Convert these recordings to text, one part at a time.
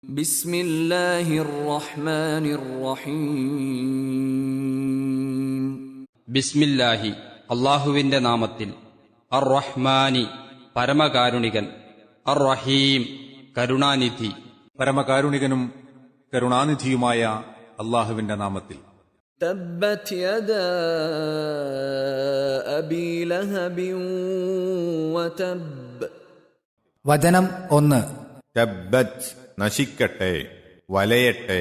ബിസ്മില്ലാഹിർ റഹ്മാനിർ റഹീം. ബിസ്മില്ലാഹി അല്ലാഹുവിന്റെ നാമത്തിൽ. അർ റഹ്മാനി പരമകാരുണികൻ, അർ റഹീം കരുണാനിധി. പരമകാരുണികനും കരുണാനിധിയുമായ അല്ലാഹുവിന്റെ നാമത്തിൽ. തബ്ബത് യദാ അബീ ലഹബിൻ വതബ്. വചനം 1. തബ്ബത് നശിക്കട്ടെ, വലയട്ടെ,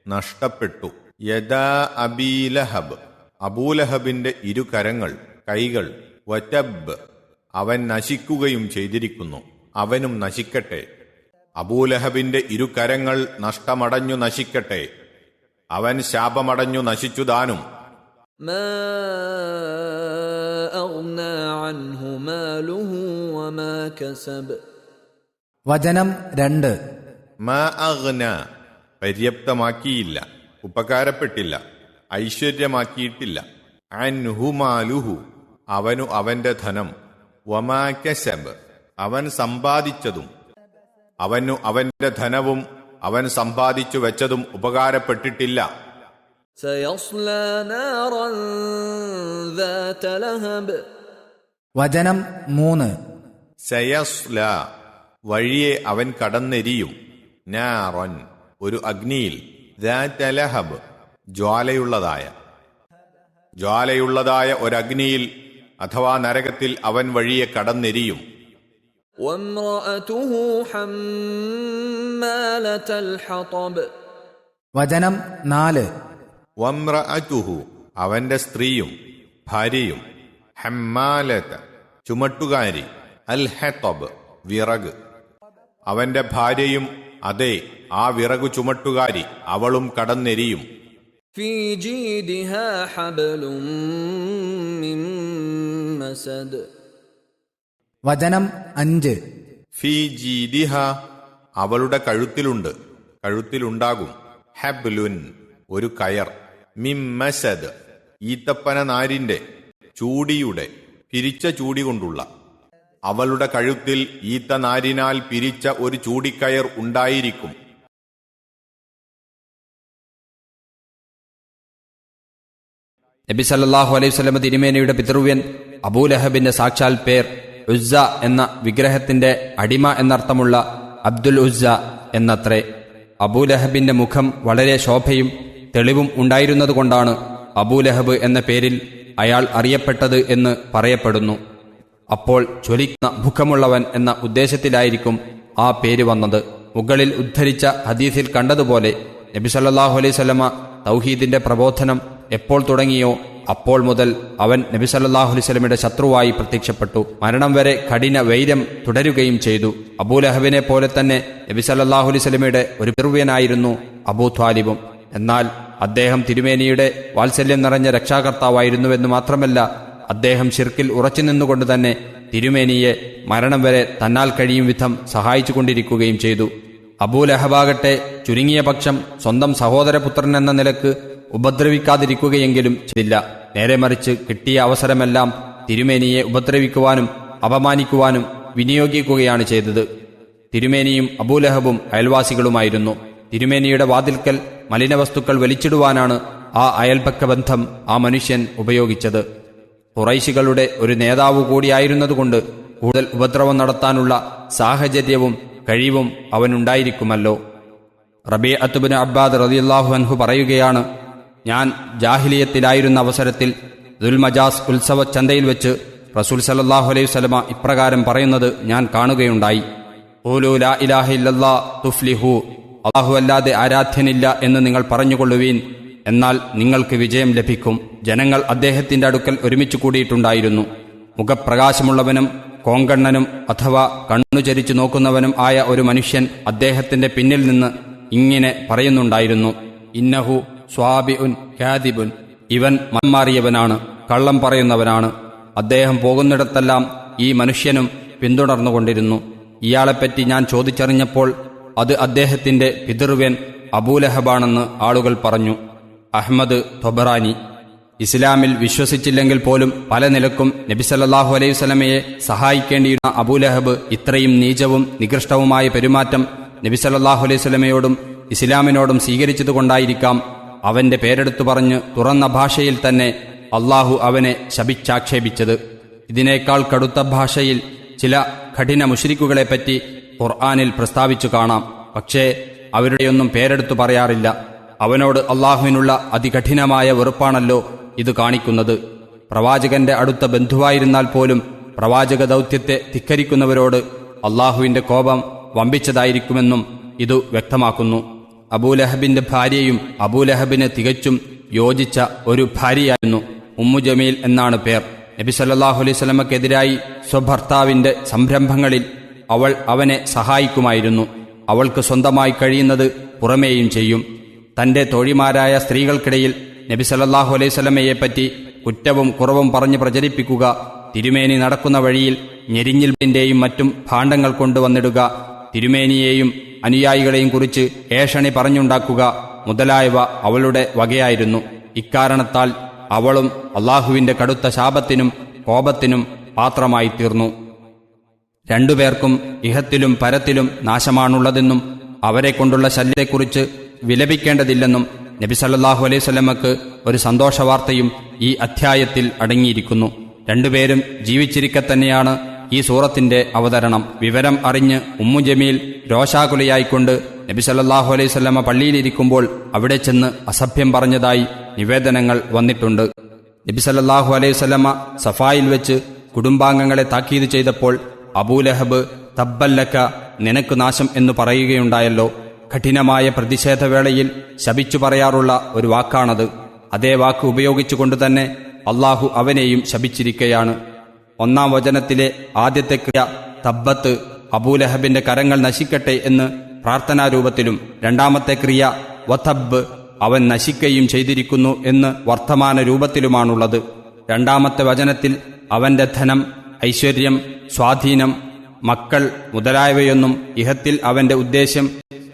നഷ്ടപ്പെട്ടു. യദാ അബീലഹബ് അബൂലഹബിന്റെ ഇരുകരങ്ങൾ, കൈകൾ. വതബ് അവൻ നശിക്കുകയും ചെയ്തിരിക്കുന്നു, അവനും നശിക്കട്ടെ. അബൂലഹബിന്റെ ഇരുകരങ്ങൾ നഷ്ടമടഞ്ഞു നശിക്കട്ടെ, അവൻ ശാപമടഞ്ഞു നശിച്ചു താനും. മാ അഗ്നാ അൻഹു മാലുഹു വമാ കസബ്. വചനം 2. മാ അഗ്ന പര്യാപ്തമാക്കിയില്ല, ഉപകാരപ്പെട്ടില്ല, ഐശ്വര്യമാക്കിയിട്ടില്ല. അൻഹു മാലുഹു അവനു അവന്റെ ധനം. വമാ കസബ് അവൻ സമ്പാദിച്ചതും. അവനു അവന്റെ ധനവും അവൻ സമ്പാദിച്ചു വെച്ചതും ഉപകാരപ്പെട്ടിട്ടില്ല. സയസ്ലാ നാറൻ ദാത ലഹബ്. വചനം 3. സയസ്ല വഴിയെ അവൻ കടന്നെരിയും. നാറൻ ഒരു അഗ്നിയിൽ. ദാത ലഹബ് ജ്വാലയുള്ളതായ ഒരഗ്നിയിൽ അഥവാ നരകത്തിൽ അവൻ വഴിയെ കടന്നെരിയും. വംറഅതുഹു ഹമ്മാലതൽ ഹതബ്. വചനം 4. വംറഅതുഹു അവന്റെ സ്ത്രീയും ഭാര്യയും. ഹമ്മാലത ചുമട്ടുകാരി. അൽ ഹതബ് വിറക്. അവന്റെ ഭാര്യയും അതെ ആ വിറകു ചുമട്ടുകാരി, അവളും കടന്നെരിയും. ഫീ ജീദിഹാ ഹബ്ലും മിൻ മസദ്. വചനം 5. ഫീ ജീദിഹ അവളുടെ കഴുത്തിലുണ്ടാകും. ഹബ്ലുൻ ഒരു കയർ. മിൻ മസദ് ഈത്തപ്പന നാരിന്റെ, ചൂടിയുടെ, പിരിച്ച ചൂടി കൊണ്ടുള്ള. അവളുടെ കഴുത്തിൽ ഈത്ത നാരിനാൽ പിരിച്ച ഒരു ചൂടിക്കയർ ഉണ്ടായിരിക്കും. നബി സല്ലല്ലാഹു അലൈഹി വസല്ലം തിരുമേനിയുടെ പിതൃവ്യൻ അബൂലഹബിന്റെ സാക്ഷാൽ പേർ ഉസ്സ എന്ന വിഗ്രഹത്തിന്റെ അടിമ എന്നർത്ഥമുള്ള അബ്ദുൽ ഉസ്സ എന്നത്രേ. അബൂലഹബിന്റെ മുഖം വളരെ ശോഭയും തെളിവും ഉണ്ടായിരുന്നതുകൊണ്ടാണ് അബൂലഹബ് എന്ന പേരിൽ അയാൾ അറിയപ്പെട്ടത് എന്ന് പറയപ്പെടുന്നു. അപ്പോൾ ജ്വലിക്കുന്ന മുഖമുള്ളവൻ എന്ന ഉദ്ദേശത്തിലായിരിക്കും ആ പേര് വന്നത്. മുകളിൽ ഉദ്ധരിച്ച ഹദീസിൽ കണ്ടതുപോലെ നബി സല്ലല്ലാഹു അലൈഹി വസല്ലമ തൗഹീദിന്റെ പ്രബോധനം എപ്പോൾ തുടങ്ങിയോ അപ്പോൾ മുതൽ അവൻ നബി സല്ലല്ലാഹു അലൈഹി വസല്ലമയുടെ ശത്രുവായി പ്രത്യക്ഷപ്പെട്ടു. മരണം വരെ കഠിന വൈരം തുടരുകയും ചെയ്തു. അബൂലഹബിനെ പോലെ തന്നെ നബി സല്ലല്ലാഹു അലൈഹി വസല്ലമയുടെ ഒരു പിതൃവ്യനായിരുന്നു അബൂ ത്വാലിബും. എന്നാൽ അദ്ദേഹം തിരുമേനിയുടെ വാത്സല്യം നിറഞ്ഞ രക്ഷാകർത്താവായിരുന്നുവെന്ന് മാത്രമല്ല, അദ്ദേഹം ശിർക്കിൽ ഉറച്ചു നിന്നുകൊണ്ട് തന്നെ തിരുമേനിയെ മരണം വരെ തന്നാൽ കഴിയും വിധം സഹായിച്ചുകൊണ്ടിരിക്കുകയും ചെയ്തു. അബൂലഹബാകട്ടെ ചുരുങ്ങിയ പക്ഷം സ്വന്തം സഹോദരപുത്രൻ എന്ന നിലക്ക് ഉപദ്രവിക്കാതിരിക്കുകയെങ്കിലും ചെയ്തില്ല. നേരെ മറിച്ച് കിട്ടിയ അവസരമെല്ലാം തിരുമേനിയെ ഉപദ്രവിക്കുവാനും അപമാനിക്കുവാനും വിനിയോഗിക്കുകയാണ് ചെയ്തത്. തിരുമേനിയും അബൂലഹബും അയൽവാസികളുമായിരുന്നു. തിരുമേനിയുടെ വാതിൽക്കൽ മലിനവസ്തുക്കൾ വലിച്ചിടുവാനാണ് ആ അയൽപക്ക ബന്ധം ആ മനുഷ്യൻ ഉപയോഗിച്ചത്. ഖുറൈശികളുടെ ഒരു നേതാവ് കൂടിയായിരുന്നതുകൊണ്ട് കൂടുതൽ ഉപദ്രവം നടത്താനുള്ള സാഹചര്യവും കഴിവും അവനുണ്ടായിരിക്കുമല്ലോ. റബീഅത്ത് ഇബ്നു അബ്ബാദ് റളിയല്ലാഹു അൻഹു പറയുകയാണ്, ഞാൻ ജാഹിലിയത്തിലായിരുന്ന അവസരത്തിൽ ദുൽമജാസ് ഉത്സവ ചന്തയിൽ വെച്ച് റസൂൽ സല്ലല്ലാഹു അലൈഹി വസല്ലമ ഇപ്രകാരം പറയുന്നത് ഞാൻ കാണുകയുണ്ടായി. ഖൂലൂ ലാ ഇലാഹ ഇല്ലല്ലാഹ് തുഫ്ലിഹൂ. അല്ലാഹു അല്ലാതെ ആരാധ്യനില്ല എന്ന് നിങ്ങൾ പറഞ്ഞുകൊള്ളുവീൻ, എന്നാൽ നിങ്ങൾക്ക് വിജയം ലഭിക്കും. ജനങ്ങൾ അദ്ദേഹത്തിന്റെ അടുക്കൽ ഒരുമിച്ച് കൂടിയിട്ടുണ്ടായിരുന്നു. മുഖപ്രകാശമുള്ളവനും കോങ്കണ്ണനും അഥവാ കണ്ണുചരിച്ചു നോക്കുന്നവനും ആയ ഒരു മനുഷ്യൻ അദ്ദേഹത്തിന്റെ പിന്നിൽ നിന്ന് ഇങ്ങനെ പറയുന്നുണ്ടായിരുന്നു, ഇന്നഹു സ്വാബിഉൻ കാദിബുൻ. ഇവൻ മന്മാറിയവനാണ്, കള്ളം പറയുന്നവനാണ്. അദ്ദേഹം പോകുന്നിടത്തെല്ലാം ഈ മനുഷ്യനും പിന്തുടർന്നുകൊണ്ടിരുന്നു. ഇയാളെപ്പറ്റി ഞാൻ ചോദിച്ചറിഞ്ഞപ്പോൾ അത് അദ്ദേഹത്തിന്റെ പിതൃവ്യൻ അബൂലഹബാണെന്ന് ആളുകൾ പറഞ്ഞു. അഹ്മദ് തൊബറാനി. ഇസ്ലാമിൽ വിശ്വസിച്ചില്ലെങ്കിൽ പോലും പല നിലക്കും നബി സല്ലല്ലാഹു അലൈഹി വസല്ലമയെ സഹായിക്കേണ്ടിയിരുന്ന അബൂലഹബ് ഇത്രയും നീചവും നികൃഷ്ടവുമായ പെരുമാറ്റം നബി സല്ലല്ലാഹു അലൈഹി വസല്ലമയോടും ഇസ്ലാമിനോടും സ്വീകരിച്ചതുകൊണ്ടായിരിക്കാം അവന്റെ പേരെടുത്തു പറഞ്ഞ് തുറന്ന ഭാഷയിൽ തന്നെ അള്ളാഹു അവനെ ശപിച്ചാക്ഷേപിച്ചത്. ഇതിനേക്കാൾ കടുത്ത ഭാഷയിൽ ചില കഠിന മുശ്രിക്കുകളെപ്പറ്റി ഖുർആനിൽ പ്രസ്താവിച്ചു കാണാം. പക്ഷേ അവരുടെയൊന്നും പേരെടുത്തു പറയാറില്ല. അവനോട് അള്ളാഹുവിനുള്ള അതികഠിനമായ വെറുപ്പാണല്ലോ ഇത് കാണിക്കുന്നത്. പ്രവാചകന്റെ അടുത്ത ബന്ധുവായിരുന്നാൽ പോലും പ്രവാചക ദൗത്യത്തെ ധിക്കരിക്കുന്നവരോട് അള്ളാഹുവിന്റെ കോപം വമ്പിച്ചതായിരിക്കുമെന്നും ഇത് വ്യക്തമാക്കുന്നു. അബൂലഹബിന്റെ ഭാര്യയും അബൂലഹബിന് തികച്ചും യോജിച്ച ഒരു ഭാര്യയായിരുന്നു. ഉമ്മു ജമീൽ എന്നാണ് പേർ. നബി സല്ലല്ലാഹു അലൈഹി വസല്ലമക്കെതിരായി സ്വഭർത്താവിന്റെ സംരംഭങ്ങളിൽ അവൾ അവനെ സഹായിക്കുമായിരുന്നു. അവൾക്ക് സ്വന്തമായി കഴിയുന്നത് പുറമേയും ചെയ്യും. തന്റെ തോഴിമാരായ സ്ത്രീകൾക്കിടയിൽ നബി സല്ലല്ലാഹു അലൈഹി വസല്ലമയെപ്പറ്റി കുറ്റവും കുറവും പറഞ്ഞ് പ്രചരിപ്പിക്കുക, തിരുമേനി നടക്കുന്ന വഴിയിൽ ഞെരിഞ്ഞിലിന്റെയും മറ്റും ഭാണ്ഡങ്ങൾ കൊണ്ടുവന്നിടുക, തിരുമേനിയെയും അനുയായികളെയും കുറിച്ച് ഏഷണി പറഞ്ഞുണ്ടാക്കുക മുതലായവ അവളുടെ വകയായിരുന്നു. ഇക്കാരണത്താൽ അവളും അള്ളാഹുവിന്റെ കടുത്ത ശാപത്തിനും കോപത്തിനും പാത്രമായി തീർന്നു. രണ്ടുപേർക്കും ഇഹത്തിലും പരത്തിലും നാശമാണുള്ളതെന്നും അവരെക്കൊണ്ടുള്ള ശല്യത്തെക്കുറിച്ച് വിലപിക്കേണ്ടതില്ലെന്നും നബി സല്ലല്ലാഹു അലൈഹി വസല്ലമക്ക് ഒരു സന്തോഷവാർത്തയും ഈ അധ്യായത്തിൽ അടങ്ങിയിരിക്കുന്നു. രണ്ടുപേരും ജീവിച്ചിരിക്കെ തന്നെയാണ് ഈ സൂറത്തിന്റെ അവതരണം. വിവരം അറിഞ്ഞ് ഉമ്മു ജമീൽ രോഷാകുലയായിക്കൊണ്ട് നബി സല്ലല്ലാഹു അലൈഹി വസല്ലമ പള്ളിയിലിരിക്കുമ്പോൾ അവിടെ ചെന്ന് അസഭ്യം പറഞ്ഞതായി നിവേദനങ്ങൾ വന്നിട്ടുണ്ട്. നബി സല്ലല്ലാഹു അലൈഹി വസല്ലമ സഫായിൽ വെച്ച് കുടുംബാംഗങ്ങളെ താക്കീത് ചെയ്തപ്പോൾ അബൂലഹബ് തബ്ബല്ലക, നിനക്ക് നാശം എന്ന് പറയുകയുണ്ടായല്ലോ. കഠിനമായ പ്രതിഷേധവേളയിൽ ശപിച്ചു പറയാറുള്ള ഒരു വാക്കാണത്. അതേ വാക്ക് ഉപയോഗിച്ചുകൊണ്ട് തന്നെ അള്ളാഹു അവനെയും ശപിച്ചിരിക്കുകയാണ്. 1-ാം വചനത്തിലെ ആദ്യത്തെ ക്രിയ തബ്ബത്ത്, അബൂലഹബിന്റെ കരങ്ങൾ നശിക്കട്ടെ എന്ന് പ്രാർത്ഥനാരൂപത്തിലും, 2ാമത്തെ ക്രിയ വതബ്, അവൻ നശിക്കുകയും ചെയ്തിരിക്കുന്നു എന്ന് വർത്തമാന രൂപത്തിലുമാണുള്ളത്. 2ാമത്തെ വചനത്തിൽ അവന്റെ ധനം, ഐശ്വര്യം, സ്വാധീനം, മക്കൾ മുതലായവയൊന്നും ഇഹത്തിൽ അവന്റെ ഉദ്ദേശ്യം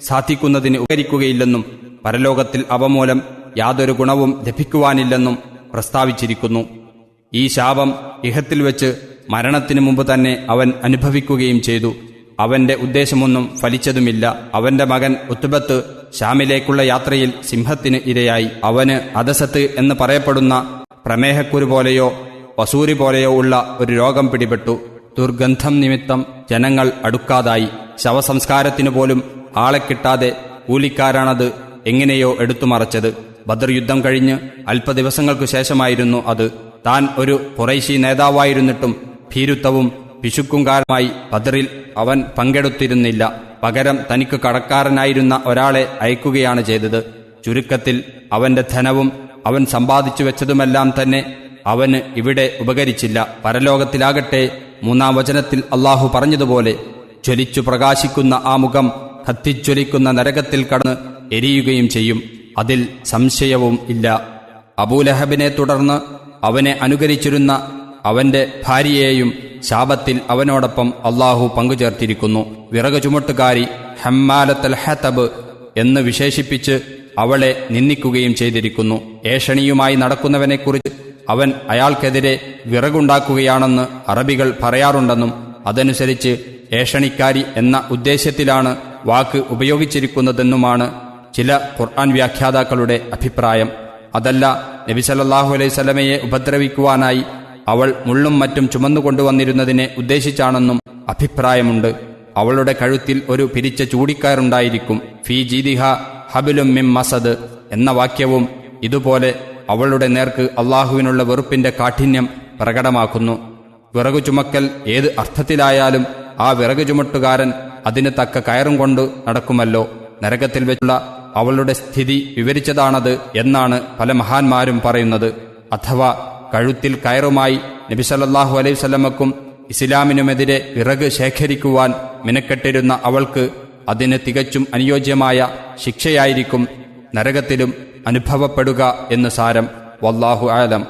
സാധിക്കുന്നതിന് ഉപകരിക്കുകയില്ലെന്നും പരലോകത്തിൽ അവ മൂലം യാതൊരു ഗുണവും ലഭിക്കുവാനില്ലെന്നും പ്രസ്താവിച്ചിരിക്കുന്നു. ഈ ശാപം ഇഹത്തിൽ വെച്ച് മരണത്തിനു മുമ്പ് തന്നെ അവൻ അനുഭവിക്കുകയും ചെയ്തു. അവന്റെ ഉദ്ദേശമൊന്നും ഫലിച്ചതുമില്ല. അവന്റെ മകൻ ഉത്ബത്ത് ഷാമിലേക്കുള്ള യാത്രയിൽ സിംഹത്തിന് ഇരയായി. അവന് അദസത്ത് എന്ന് പറയപ്പെടുന്ന പ്രമേഹക്കുരു പോലെയോ വസൂരി പോലെയോ ഉള്ള ഒരു രോഗം പിടിപെട്ടു. ദുർഗന്ധം നിമിത്തം ജനങ്ങൾ അടുക്കാതായി. ശവസംസ്കാരത്തിനു പോലും ആളെ കിട്ടാതെ കൂലിക്കാരാണത് എങ്ങനെയോ എടുത്തുമറച്ചത്. ബദർ യുദ്ധം കഴിഞ്ഞ് അല്പദിവസങ്ങൾക്കു ശേഷമായിരുന്നു അത്. താൻ ഒരു ഖുറൈശി നേതാവായിരുന്നിട്ടും ഭീരുത്വവും പിശുക്കുംകാരമായി ബദറിൽ അവൻ പങ്കെടുത്തിരുന്നില്ല. പകരം തനിക്ക് കടക്കാരനായിരുന്ന ഒരാളെ അയക്കുകയാണ് ചെയ്തത്. ചുരുക്കത്തിൽ അവന്റെ ധനവും അവൻ സമ്പാദിച്ചു വെച്ചതുമെല്ലാം തന്നെ അവന് ഇവിടെ ഉപകരിച്ചില്ല. പരലോകത്തിലാകട്ടെ 3-ാം വചനത്തിൽ അള്ളാഹു പറഞ്ഞതുപോലെ ജ്വലിച്ചു പ്രകാശിക്കുന്ന ആ മുഖം കത്തിജ്വലിക്കുന്ന നരകത്തിൽ കടന്ന് എരിയുകയും ചെയ്യും. അതിൽ സംശയവും ഇല്ല. അബൂലഹബിനെ തുടർന്ന് അവനെ അനുകരിച്ചിരുന്ന അവന്റെ ഭാര്യയെയും ശാപത്തിൽ അവനോടൊപ്പം അള്ളാഹു പങ്കുചേർത്തിരിക്കുന്നു. വിറക് ചുമട്ടുകാരി ഹമ്മാലത്തൽ ഹതബ് എന്ന് വിശേഷിപ്പിച്ച് അവളെ നിന്ദിക്കുകയും ചെയ്തിരിക്കുന്നു. ഏഷണിയുമായി നടക്കുന്നവനെക്കുറിച്ച് അവൻ അയാൾക്കെതിരെ വിറകുണ്ടാക്കുകയാണെന്ന് അറബികൾ പറയാറുണ്ടെന്നും അതനുസരിച്ച് ഏഷണിക്കാരി എന്ന ഉദ്ദേശ്യത്തിലാണ് വാക്ക് ഉപയോഗിച്ചിരിക്കുന്നതെന്നുമാണ് ചില ഖുർആൻ വ്യാഖ്യാതാക്കളുടെ അഭിപ്രായം. അതല്ല, നബി സല്ലല്ലാഹു അലൈഹി വസല്ലമയെ ഉപദ്രവിക്കുവാനായി അവൾ മുള്ളും മറ്റും ചുമന്നുകൊണ്ടുവന്നിരുന്നതിനെ ഉദ്ദേശിച്ചാണെന്നും അഭിപ്രായമുണ്ട്. അവളുടെ കഴുത്തിൽ ഒരു പിരിച്ച ചൂടിക്കയറുണ്ടായിരിക്കും. ഫീ ജീദിഹ ഹബിലും മിം മസദ് എന്ന വാക്യവും ഇതുപോലെ അവളുടെ നേർക്ക് അള്ളാഹുവിനുള്ള വെറുപ്പിന്റെ കാഠിന്യം പ്രകടമാക്കുന്നു. വിറകു ചുമക്കൽ ഏത് അർത്ഥത്തിലായാലും ആ വിറകു ചുമട്ടുകാരൻ അതിന് തക്ക കയറും കൊണ്ട് നടക്കുമല്ലോ. നരകത്തിൽ വെച്ചുള്ള അവളുടെ സ്ഥിതി വിവരിച്ചതാണത് എന്നാണ് പല മഹാന്മാരും പറയുന്നത്. അഥവാ കഴുത്തിൽ കയറുമായി നബി സല്ലല്ലാഹു അലൈഹി വസല്ലമക്കും ഇസ്ലാമിനുമെതിരെ വിറക് ശേഖരിക്കുവാൻ മിനക്കെട്ടിരുന്ന അവൾക്ക് അതിന് തികച്ചും അനുയോജ്യമായ ശിക്ഷയായിരിക്കും നരകത്തിലും അനുഭവപ്പെടുക എന്ന് സാരം. വല്ലാഹു ആലം.